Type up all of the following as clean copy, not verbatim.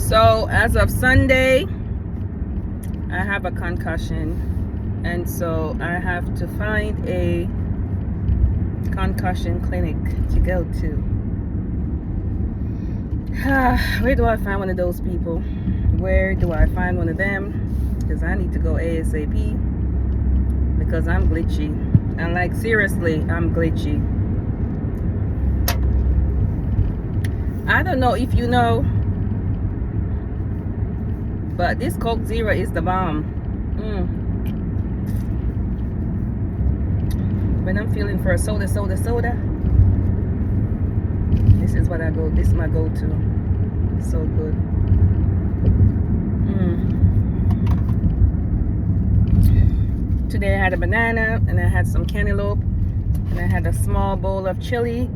So as of Sunday, I have a concussion, and so I have to find a concussion clinic to go to. Where do I find one of those people? Where do I find one of them? Because I need to go ASAP, because I'm glitchy. And like, seriously, I'm glitchy. I don't know if you know, but this Coke Zero is the bomb. When I'm feeling for a soda, this is what I go. This is my go-to. It's so good. Today I had a banana, and I had some cantaloupe, and I had a small bowl of chili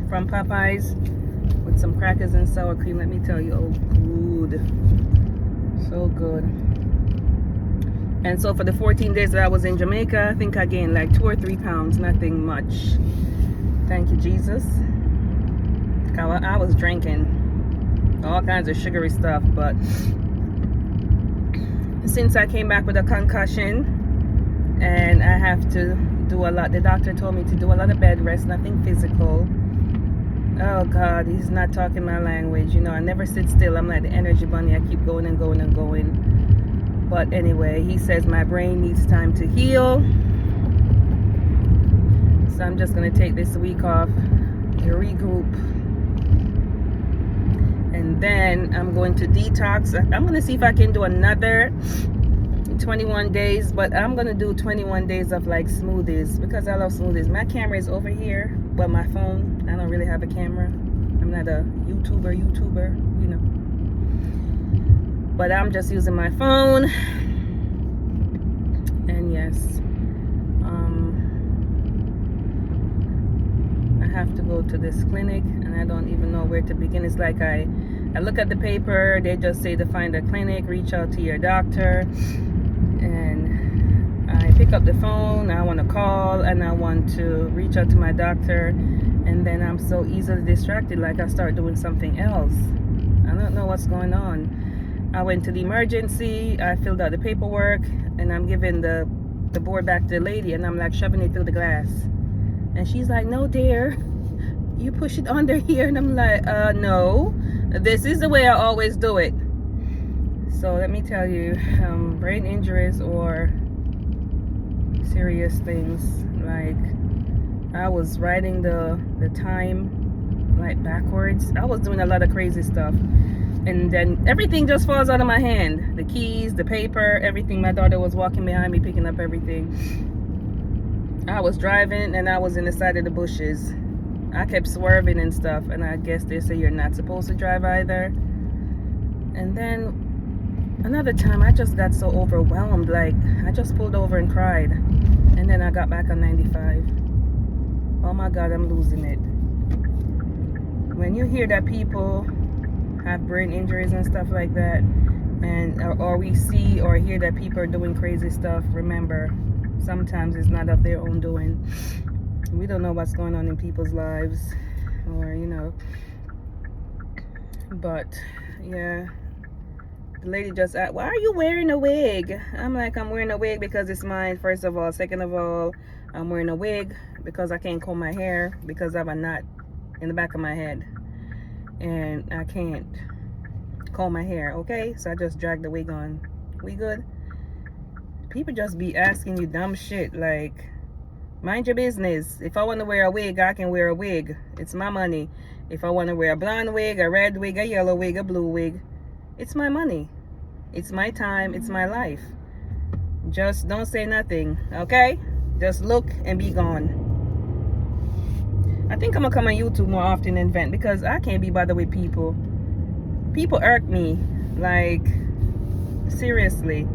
from Popeyes with some crackers and sour cream. Let me tell you, oh, good. So good. And so for the 14 days that I was in Jamaica, I think I gained like 2 or 3 pounds. Nothing much. Thank you, Jesus. I was drinking all kinds of sugary stuff, but since I came back with a concussion and I have to do a lot, the doctor told me to do a lot of bed rest, nothing physical. Oh God, he's not talking my language. You know, I never sit still. I'm like the energy bunny. I keep going and going and going. But anyway, he says my brain needs time to heal. So I'm just going to take this week off, regroup. And then I'm going to detox. I'm going to see if I can do another 21 days. But I'm going to do 21 days of like smoothies, because I love smoothies. My camera is over here, but my phone, I don't really have a camera. I'm not a YouTuber, you know. But I'm just using my phone. And yes, I have to go to this clinic, and I don't even know where to begin. It's like I look at the paper, they just say to find a clinic, reach out to your doctor, and I pick up the phone, I want to call, and I want to reach out to my doctor, and then I'm so easily distracted, like I start doing something else. I don't know what's going on. I went to the emergency, I filled out the paperwork, and I'm giving the board back to the lady, and I'm like shoving it through the glass. And she's like, no dear, you push it under here. And I'm like, no, this is the way I always do it. So let me tell you, brain injuries or serious things, like I was writing the time like backwards. I was doing a lot of crazy stuff, and then everything just falls out of my hand. The keys, the paper, everything. My daughter was walking behind me picking up everything. I was driving and I was in the side of the bushes. I kept swerving and stuff, and I guess they say you're not supposed to drive either. And then another time I just got so overwhelmed, like I just pulled over and cried, and then I got back on 95. Oh my God, I'm losing it. When you hear that people have brain injuries and stuff like that, and or we see or hear that people are doing crazy stuff, remember, sometimes it's not of their own doing. We don't know what's going on in people's lives, or you know. But yeah, the lady just asked, why are you wearing a wig? I'm like, I'm wearing a wig because it's mine, first of all. Second of all, I'm wearing a wig because I can't comb my hair because I have a knot in the back of my head, and I can't comb my hair. Okay, so I just dragged the wig on. We good? People just be asking you dumb shit, like, mind your business. If I want to wear a wig, I can wear a wig. It's my money. If I want to wear a blonde wig, a red wig, a yellow wig, a blue wig, it's my money. It's my time. It's my life. Just don't say nothing, okay? Just look and be gone. I think I'm gonna come on YouTube more often and vent, because I can't be bothered with people. People irk me, like, seriously.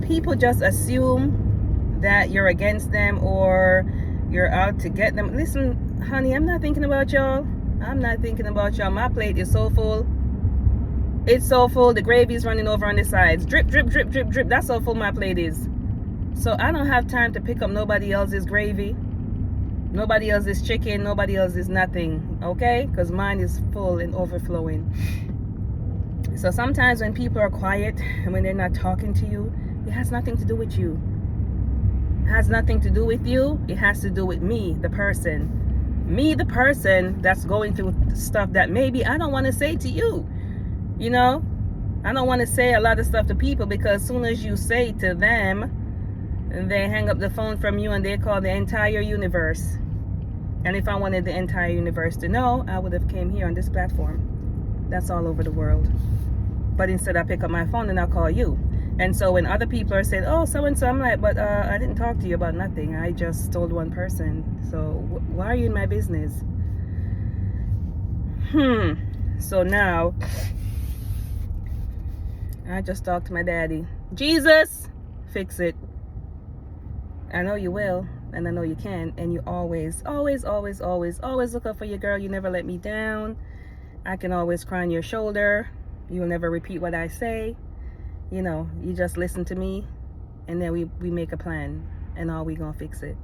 People just assume that you're against them or you're out to get them. Listen, honey, I'm not thinking about y'all. I'm not thinking about y'all. My plate is so full. It's so full. The gravy is running over on the sides. Drip, drip, drip, drip, drip. That's how full my plate is. So I don't have time to pick up nobody else's gravy, nobody else's chicken, nobody else's nothing, okay? Because mine is full and overflowing. So sometimes when people are quiet and when they're not talking to you, it has nothing to do with you. It has nothing to do with you. It has to do with me, the person. Me, the person that's going through stuff that maybe I don't want to say to you. You know, I don't want to say a lot of stuff to people, because as soon as you say to them, they hang up the phone from you and they call the entire universe. And if I wanted the entire universe to know, I would have came here on this platform. That's all over the world. But instead I pick up my phone and I call you. And so when other people are saying, oh, so and so, I'm like, but I didn't talk to you about nothing. I just told one person. So why are you in my business? So now I just talked to my daddy. Jesus, fix it. I know you will, and I know you can, and you always look up for your girl. You never let me down. I can always cry on your shoulder. You will never repeat what I say. You know, you just listen to me, and then we make a plan, and we gonna fix it.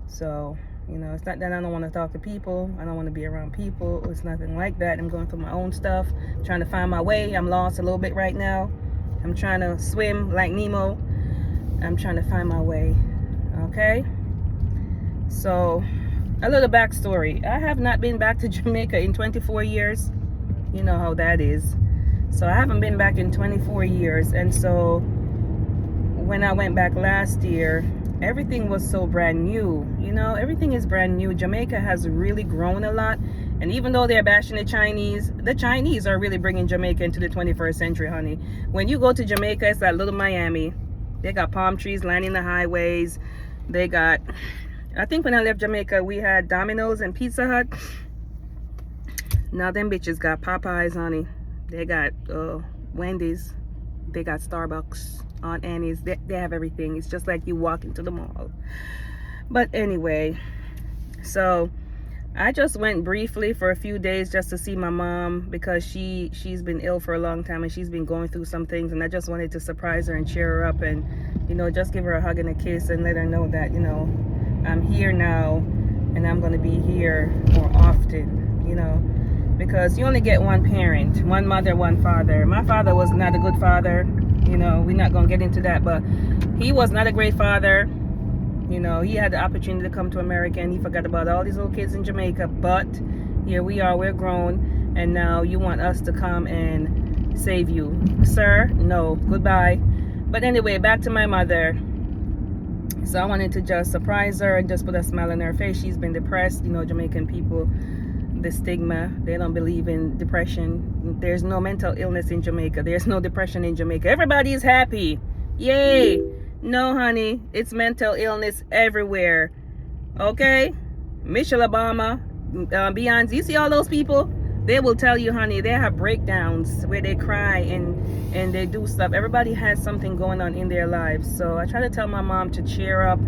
So, you know, it's not that I don't want to talk to people. I don't want to be around people. It's nothing like that. I'm going through my own stuff, trying to find my way. I'm lost a little bit right now. I'm trying to swim like Nemo. I'm trying to find my way. Okay? So, a little backstory. I have not been back to Jamaica in 24 years. You know how that is. So I haven't been back in 24 years. And so when I went back last year, everything was so brand new. You know, everything is brand new. Jamaica has really grown a lot. And even though they're bashing the Chinese are really bringing Jamaica into the 21st century, honey. When you go to Jamaica, it's like little Miami. They got palm trees lining the highways. They got, I think when I left Jamaica, we had Domino's and Pizza Hut. Now them bitches got Popeyes, honey. They got Wendy's. They got Starbucks, Aunt Annie's. They have everything. It's just like you walk into the mall. But anyway, so I just went briefly for a few days just to see my mom, because she's been ill for a long time and she's been going through some things, and I just wanted to surprise her and cheer her up and, you know, just give her a hug and a kiss and let her know that, you know, I'm here now and I'm going to be here more often, you know, because you only get one parent, one mother, one father. My father was not a good father, you know, we're not going to get into that, but he was not a great father. You know, he had the opportunity to come to America and he forgot about all these little kids in Jamaica. But here we are, we're grown, and now you want us to come and save you. Sir, no, goodbye. But anyway, back to my mother. So I wanted to just surprise her and just put a smile on her face. She's been depressed. You know, Jamaican people, the stigma, they don't believe in depression. There's no mental illness in Jamaica. There's no depression in Jamaica. Everybody is happy. Yay. No, honey, it's mental illness everywhere. Okay? Michelle Obama, Beyonce, you see all those people? They will tell you, honey, they have breakdowns where they cry and they do stuff. Everybody has something going on in their lives. So I try to tell my mom to cheer up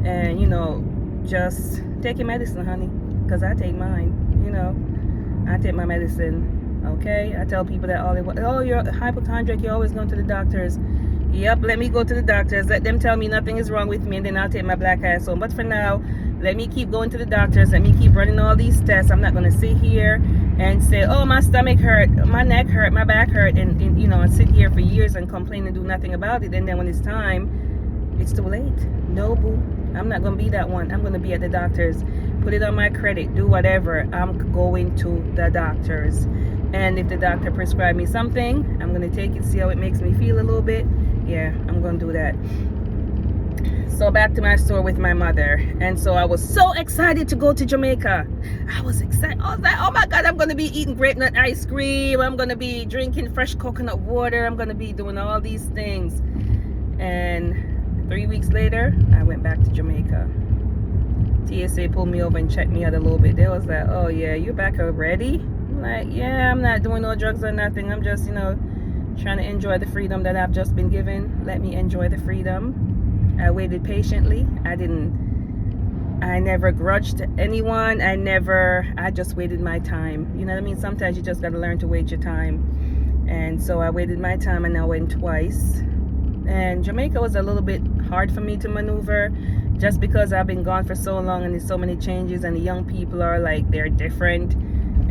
and, you know, just take your medicine, honey, because I take mine, you know. I take my medicine, okay? I tell people that oh, you're hypochondriac, you're always going to the doctors. Yep, let me go to the doctors, let them tell me nothing is wrong with me, and then I'll take my black ass home. But for now, let me keep going to the doctors, let me keep running all these tests. I'm not going to sit here and say, oh, my stomach hurt, my neck hurt, my back hurt, and you know, and sit here for years and complain and do nothing about it. And then when it's time, it's too late. No, boo, I'm not going to be that one. I'm going to be at the doctors, put it on my credit, do whatever. I'm going to the doctors. And if the doctor prescribed me something, I'm going to take it, see how it makes me feel a little bit. Yeah, I'm gonna do that. So back to my story with my mother. And so I was so excited to go to Jamaica. I was excited. I was like, oh my God, I'm gonna be eating grape nut ice cream. I'm gonna be drinking fresh coconut water. I'm gonna be doing all these things. And 3 weeks later, I went back to Jamaica. TSA pulled me over and checked me out a little bit. They was like, oh yeah, you're back already? I'm like, yeah, I'm not doing no drugs or nothing. I'm just, you know, trying to enjoy the freedom that I've just been given. Let me enjoy the freedom. I waited patiently. I never grudged anyone. I just waited my time. You know what I mean? Sometimes you just got to learn to wait your time. And so I waited my time, and I went twice. And Jamaica was a little bit hard for me to maneuver, just because I've been gone for so long and there's so many changes, and the young people are like, they're different.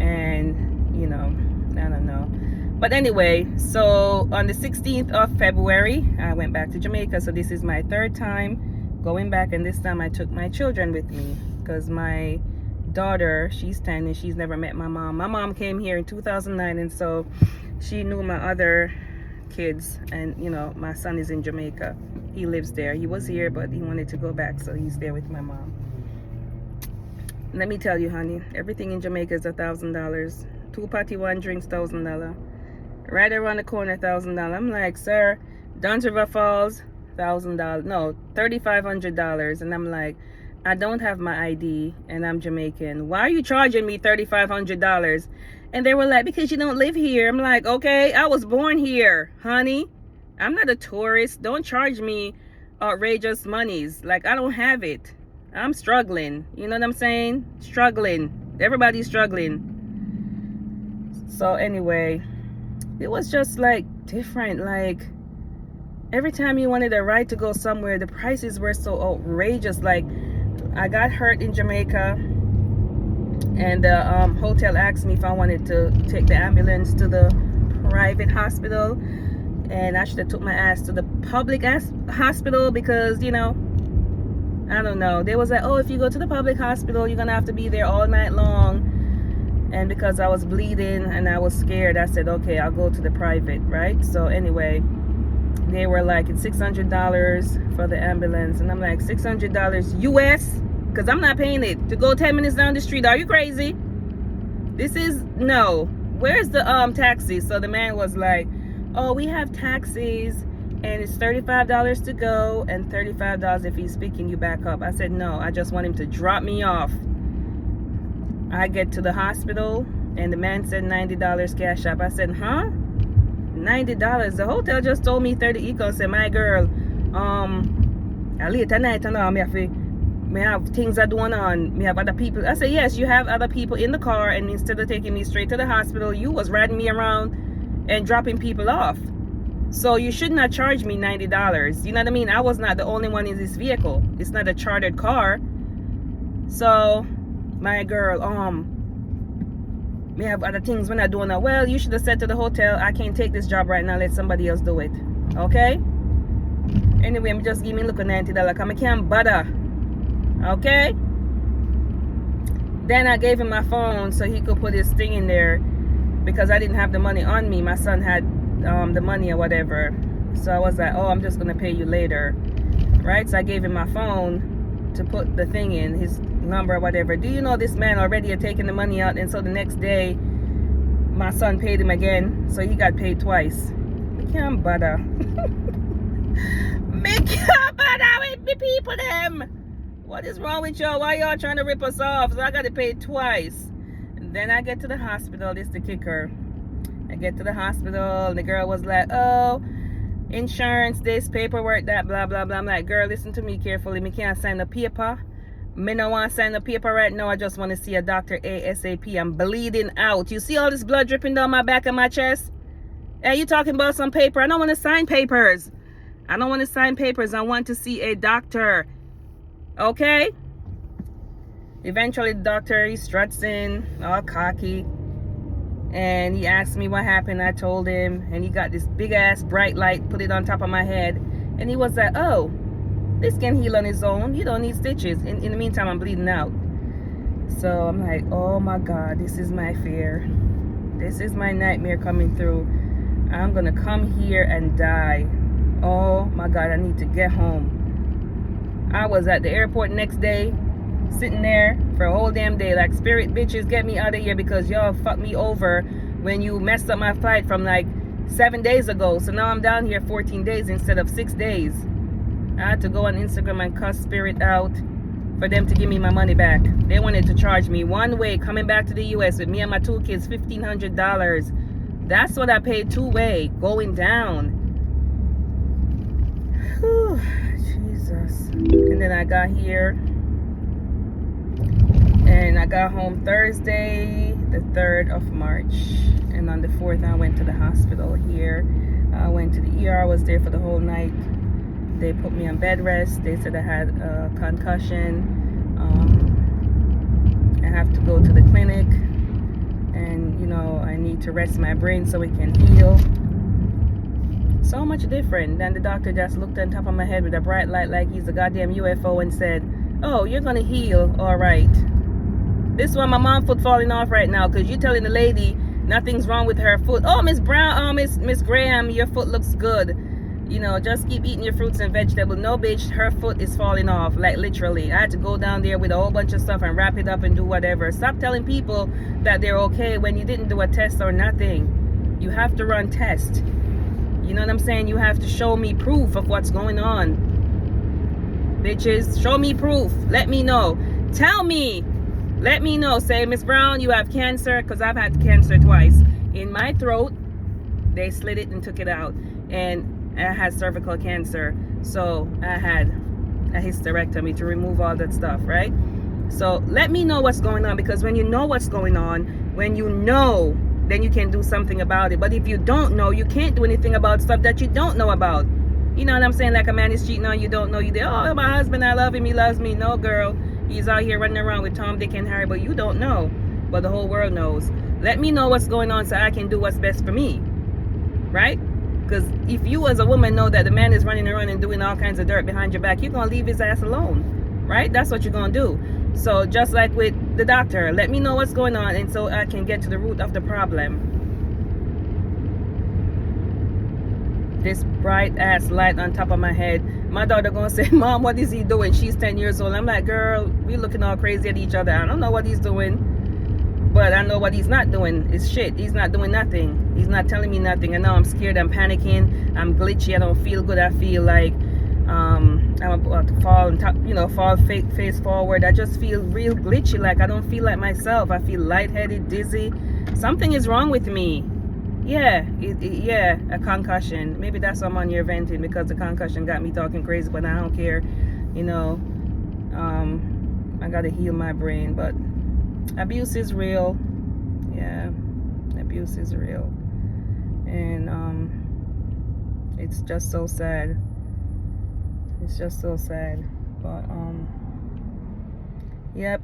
And, you know, I don't know. But anyway, so on the 16th of February, I went back to Jamaica. So this is my third time going back, and this time I took my children with me because my daughter, she's 10 and she's never met my mom. My mom came here in 2009, and so she knew my other kids, and you know, my son is in Jamaica. He lives there. He was here, but he wanted to go back, so he's there with my mom. Let me tell you, honey, everything in Jamaica is $1,000. 2 party, 1 drinks, $1,000. Right around the corner, $1,000. I'm like, sir, Duns River Falls, $1,000. No, $3,500. And I'm like, I don't have my ID and I'm Jamaican. Why are you charging me $3,500? And they were like, because you don't live here. I'm like, okay, I was born here, honey. I'm not a tourist. Don't charge me outrageous monies. Like, I don't have it. I'm struggling. You know what I'm saying? Struggling. Everybody's struggling. So anyway, it was just like different. Like, every time you wanted a ride to go somewhere, the prices were so outrageous. Like, I got hurt in Jamaica, and the hotel asked me if I wanted to take the ambulance to the private hospital, and I should have took my ass to the public hospital because, you know, I don't know. They was like, oh, if you go to the public hospital, you're gonna have to be there all night long. And because I was bleeding and I was scared, I said, okay, I'll go to the private, right? So anyway, they were like, it's $600 for the ambulance. And I'm like, $600 US? Because I'm not paying it to go 10 minutes down the street. Are you crazy? This is, no. Where's the taxi? So the man was like, oh, we have taxis, and it's $35 to go and $35 if he's picking you back up. I said, no, I just want him to drop me off. I get to the hospital, and the man said $90 cash up. I said, huh? $90? The hotel just told me 30 eco. Said, my girl, later night and me have things are going on. Me have other people. I said, yes, you have other people in the car, and instead of taking me straight to the hospital, you was riding me around and dropping people off. So you should not charge me $90. You know what I mean? I was not the only one in this vehicle. It's not a chartered car. So my girl, we have other things we're not doing now. Well, you should have said to the hotel, I can't take this job right now, let somebody else do it. Okay? Anyway, I'm just giving me look at $90 because I can't bother. Okay? Then I gave him my phone so he could put his thing in there because I didn't have the money on me. My son had the money or whatever. So I was like, oh, I'm just gonna pay you later. Right? So I gave him my phone to put the thing in, his number or whatever. Do you know this man already had taken the money out, and so the next day my son paid him again, so he got paid twice. Me can't bother. Me can't bother with the people them. What is wrong with y'all? Why y'all trying to rip us off? So I got to pay twice. And then I get to the hospital. This is the kicker. I get to the hospital, and the girl was like, oh, insurance, this, paperwork, that, blah, blah, blah. I'm like, girl, listen to me carefully. Me can't sign the paper. Me no want to sign the paper right now. I just want to see a doctor ASAP. I'm bleeding out. You see all this blood dripping down my back and my chest? Hey, you talking about some paper? I don't want to sign papers. I don't want to sign papers. I want to see a doctor. Okay? Eventually, the doctor, he struts in, all cocky. And he asked me what happened. I told him. And he got this big-ass bright light, put it on top of my head. And he was like, oh, this can heal on its own. You don't need stitches. In the meantime, I'm bleeding out. So I'm like, oh, my God, this is my fear. This is my nightmare coming through. I'm going to come here and die. Oh, my God, I need to get home. I was at the airport next day, sitting there for a whole damn day like, spirit bitches, get me out of here because y'all fucked me over when you messed up my flight from like 7 days ago. So now I'm down here 14 days instead of 6 days. I had to go on Instagram and cuss spirit out for them to give me my money back. They wanted to charge me one way coming back to the US with me and my 2 kids, $1,500. That's what I paid 2-way going down. Whew, Jesus. And then I got here, and I got home Thursday, the 3rd of March. And on the 4th, I went to the hospital here. I went to the ER. I was there for the whole night. They put me on bed rest. They said I had a concussion. I have to go to the clinic. And you know, I need to rest my brain so it can heal. So much different than the doctor just looked on top of my head with a bright light like he's a goddamn UFO and said, oh, you're gonna heal, all right. This one, my mom foot falling off right now because you're telling the lady nothing's wrong with her foot. Oh, Miss Brown, oh, Miss Graham, your foot looks good. You know, just keep eating your fruits and vegetables. No, bitch, her foot is falling off, like literally. I had to go down there with a whole bunch of stuff and wrap it up and do whatever. Stop telling people that they're okay when you didn't do a test or nothing. You have to run tests. You know what I'm saying? You have to show me proof of what's going on. Bitches, show me proof. Let me know. Tell me. Let me know. Say, Miss Brown, you have cancer, because I've had cancer twice. In my throat, they slit it and took it out. And I had cervical cancer. So I had a hysterectomy to remove all that stuff, right? So let me know what's going on, because when you know what's going on, when you know, then you can do something about it. But if you don't know, you can't do anything about stuff that you don't know about. You know what I'm saying? Like a man is cheating on you, don't know you there. Oh, my husband, I love him, he loves me. No, girl, he's out here running around with Tom, Dick, and Harry, but you don't know. But the whole world knows. Let me know what's going on so I can do what's best for me, right? Because if you as a woman know that the man is running around and doing all kinds of dirt behind your back, you're going to leave his ass alone, right? That's what you're going to do. So just like with the doctor, let me know what's going on and so I can get to the root of the problem. This bright ass light on top of my head. My daughter gonna say, Mom, what is he doing? She's 10 years old. I'm like, girl, we looking all crazy at each other. I don't know what he's doing, but I know what he's not doing is shit. He's not doing nothing. He's not telling me nothing. And now I'm scared, I'm panicking, I'm glitchy, I don't feel good. I feel like I'm about to fall and top, you know, fall face forward. I just feel real glitchy, like I don't feel like myself. I feel lightheaded, dizzy. Something is wrong with me. Yeah, yeah, a concussion. Maybe that's why I'm on here venting, because the concussion got me talking crazy, but I don't care. You know, I gotta heal my brain, but abuse is real. Yeah, abuse is real. And it's just so sad. It's just so sad. But yep.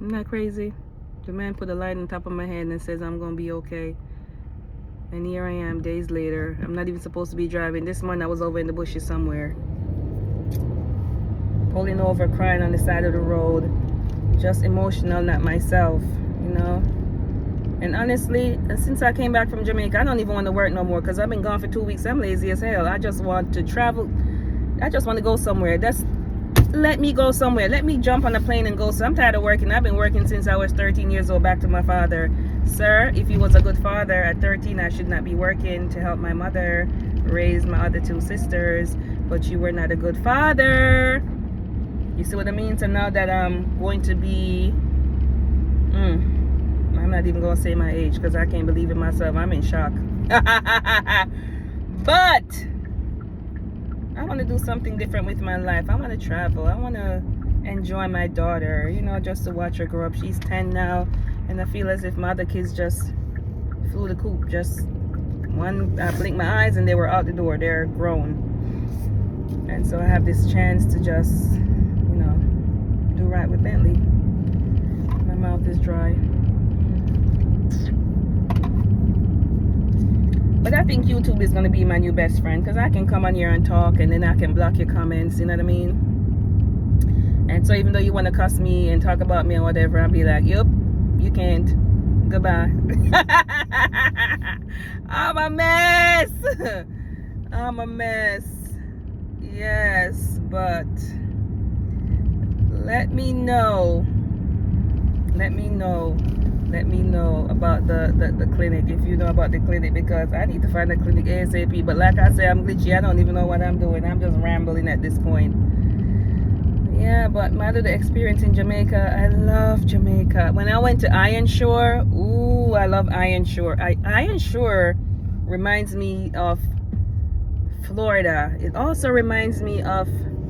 Isn't that crazy? The man put a light on top of my head and says I'm gonna be okay. And here I am days later. I'm not even supposed to be driving. This morning I was over in the bushes somewhere, pulling over, crying on the side of the road, just emotional, not myself, you know. And honestly, since I came back from Jamaica, I don't even want to work no more, because I've been gone for 2 weeks. I'm lazy as hell. I just want to travel. I just want to go somewhere. Let me go somewhere. Let me jump on a plane and go. So I'm tired of working. I've been working since I was 13 years old, back to my father. Sir, if he was a good father at 13, I should not be working to help my mother raise my other 2 sisters. But you were not a good father. You see what I mean? So now that I'm going to be... I'm not even going to say my age, because I can't believe it myself. I'm in shock. But... I want to do something different with my life. I want to travel. I want to enjoy my daughter, you know, just to watch her grow up. She's 10 now, and I feel as if my other kids just flew the coop. Just one, I blinked my eyes and they were out the door. They're grown. And so I have this chance to just, you know, do right with Bentley. My mouth is dry. But I think YouTube is going to be my new best friend, because I can come on here and talk, and then I can block your comments, you know what I mean? And so even though you want to cuss me and talk about me or whatever, I'll be like, yep, you can't. Goodbye. I'm a mess. I'm a mess. Yes, but let me know. Let me know about the clinic, if you know about the clinic, because I need to find a clinic ASAP. But like I say, I'm glitchy. I don't even know what I'm doing. I'm just rambling at this point. Yeah, but my little experience in Jamaica, I love Jamaica. When I went to Iron Shore, ooh, I love Iron Shore. Iron Shore reminds me of Florida. It also reminds me of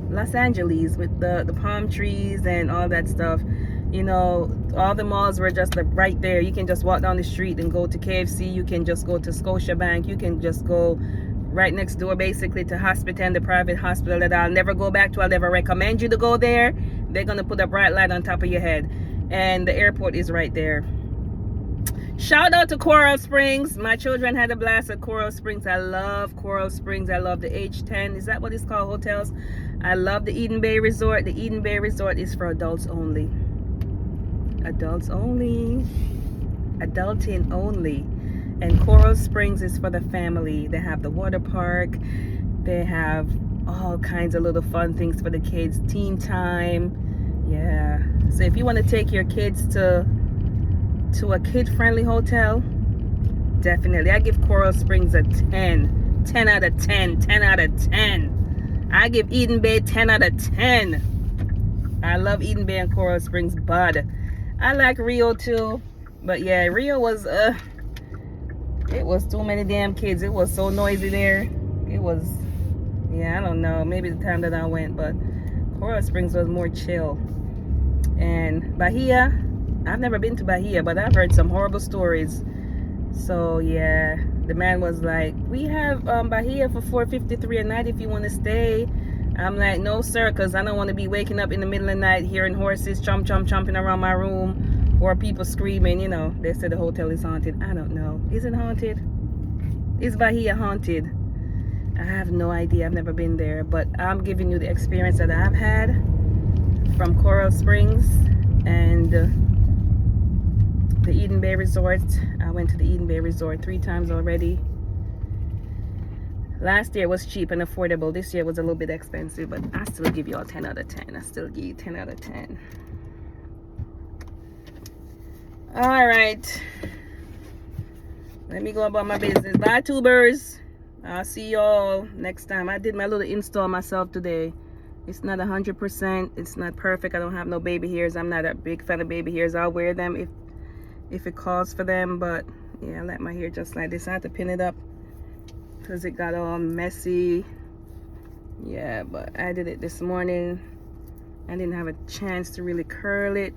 Los Angeles with the palm trees and all that stuff. You know, all the malls were just like right there. You can just walk down the street and go to KFC. You can just go to Scotiabank. You can just go right next door basically to Hospital, the private hospital that I'll never go back to. I'll never recommend you to go there. They're going to put a bright light on top of your head. And the airport is right there. Shout out to Coral Springs. My children had a blast at Coral Springs. I love Coral Springs. I love the H10. Is that what it's called? Hotels. I love the Eden Bay Resort. The Eden Bay Resort is for adults only. Adults only. Adulting only. And Coral Springs is for the family. They have the water park. They have all kinds of little fun things for the kids. Teen time. Yeah. So if you want to take your kids to a kid-friendly hotel, definitely. I give Coral Springs a 10. 10 out of 10. 10 out of 10. I give Eden Bay 10 out of 10. I love Eden Bay and Coral Springs, but I like Rio too. But yeah, Rio was it was too many damn kids. It was so noisy there. It was, yeah, I don't know, maybe the time that I went, but Coral Springs was more chill. And Bahia, I've never been to Bahia, but I've heard some horrible stories. So yeah, the man was like, we have Bahia for $4.53 a night if you want to stay. I'm like, no sir, because I don't want to be waking up in the middle of the night hearing horses chomping around my room, or people screaming. You know, they said the hotel is haunted. I don't know. Is it haunted? Is Bahia haunted? I have no idea. I've never been there, but I'm giving you the experience that I've had from Coral Springs and the Eden Bay Resort. I went to the Eden Bay Resort 3 times already. Last year was cheap and affordable. This year was a little bit expensive, but I still give you all 10 out of 10. I still give you 10 out of 10. All right. Let me go about my business. Bye, tubers. I'll see y'all next time. I did my little install myself today. It's not 100%. It's not perfect. I don't have no baby hairs. I'm not a big fan of baby hairs. I'll wear them if it calls for them. But yeah, I let my hair just like this. I had to pin it up because it got all messy. Yeah, but I did it this morning. I didn't have a chance to really curl it.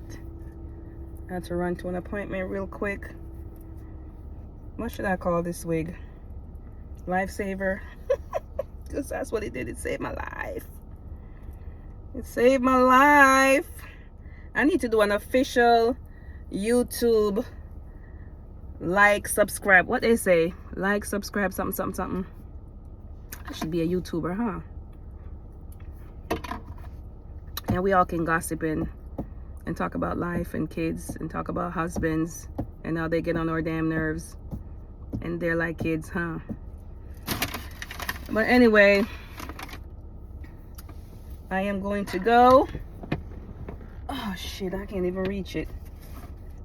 I had to run to an appointment real quick. What should I call this wig? Lifesaver. Because that's what it did. It saved my life. It saved my life. I need to do an official YouTube like, subscribe. What they say? Like, subscribe, something. I should be a YouTuber, huh? And we all can gossip and talk about life and kids and talk about husbands and how they get on our damn nerves. And they're like kids, huh? But anyway, I am going to go. Oh shit, I can't even reach it.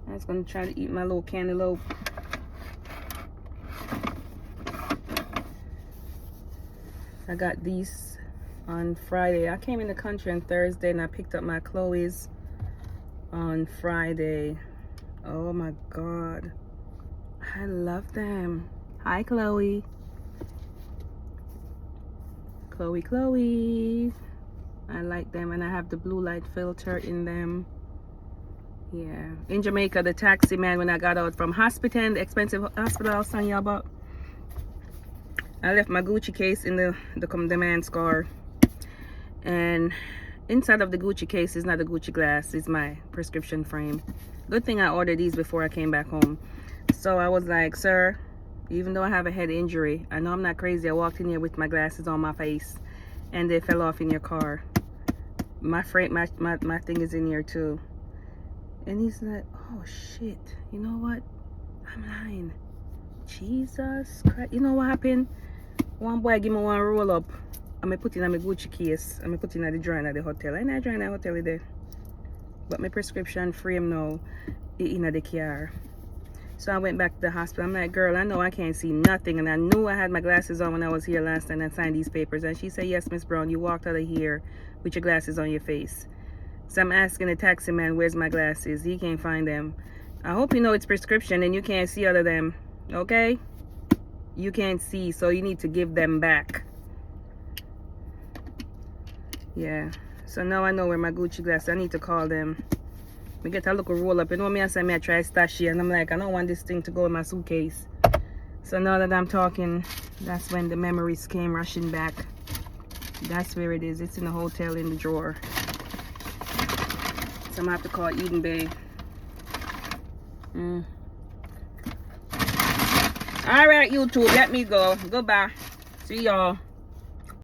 I was gonna try to eat my little cantaloupe. I got these on Friday. I came in the country on Thursday and I picked up my Chloe's on Friday. Oh my god, I love them. Hi Chloe. Chloe. I like them, and I have the blue light filter in them. Yeah. In Jamaica, the taxi man, when I got out from hospital, the expensive hospital I was telling you about, I left my Gucci case in the man's car. And inside of the Gucci case is not a Gucci glass, it's my prescription frame. Good thing I ordered these before I came back home. So I was like, sir, even though I have a head injury, I know I'm not crazy. I walked in here with my glasses on my face and they fell off in your car. My frame, my thing is in here too. And he's like, oh shit, you know what? I'm lying. Jesus Christ. You know what happened? One boy give me one roll up. I'm gonna put it in my Gucci case. I'm gonna put it in the drawer at the hotel. I'm not drawing the hotel there. But my prescription frame now is in the car. So I went back to the hospital. I'm like, girl, I know I can't see nothing. And I knew I had my glasses on when I was here last time and signed these papers. And she said, yes, Miss Brown, you walked out of here with your glasses on your face. So I'm asking the taxi man, where's my glasses? He can't find them. I hope you know it's prescription and you can't see out of them. Okay? You can't see, so you need to give them back. Yeah. So now I know where my Gucci glasses. I need to call them. We get a little roll up. You know me, I say me I try stash it, and I'm like, I don't want this thing to go in my suitcase. So now that I'm talking, that's when the memories came rushing back. That's where it is. It's in the hotel in the drawer. So I'm gonna have to call Eden Bay. All right, YouTube, let me go. Goodbye. See y'all.